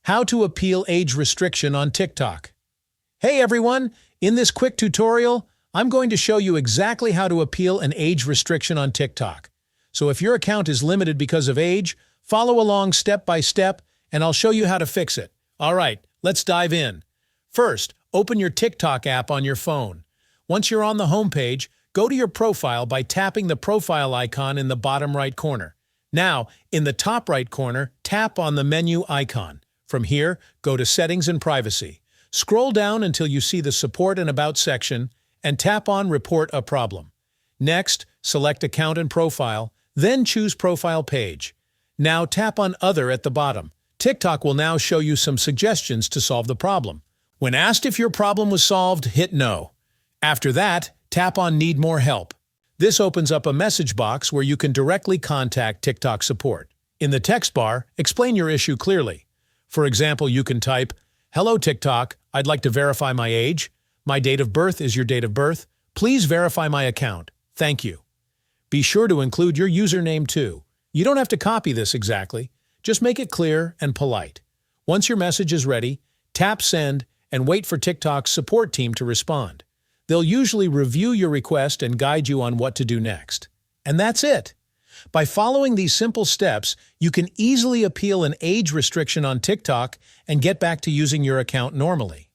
How to appeal age restriction on TikTok. Hey everyone, in this quick tutorial, I'm going to show you exactly how to appeal an age restriction on TikTok. So if your account is limited because of age, follow along step by step and I'll show you how to fix it. Alright, let's dive in. First, open your TikTok app on your phone. Once you're on the home page, go to your profile by tapping the profile icon in the bottom right corner. Now, in the top right corner, tap on the menu icon. From here, go to Settings and Privacy. Scroll down until you see the Support and About section, and tap on Report a Problem. Next, select Account and Profile, then choose Profile Page. Now tap on Other at the bottom. TikTok will now show you some suggestions to solve the problem. When asked if your problem was solved, hit No. After that, tap on Need More Help. This opens up a message box where you can directly contact TikTok support. In the text bar, explain your issue clearly. For example, you can type, "Hello TikTok, I'd like to verify my age. My date of birth is your date of birth. Please verify my account. Thank you." Be sure to include your username too. You don't have to copy this exactly. Just make it clear and polite. Once your message is ready, tap Send and wait for TikTok's support team to respond. They'll usually review your request and guide you on what to do next. And that's it. By following these simple steps, you can easily appeal an age restriction on TikTok and get back to using your account normally.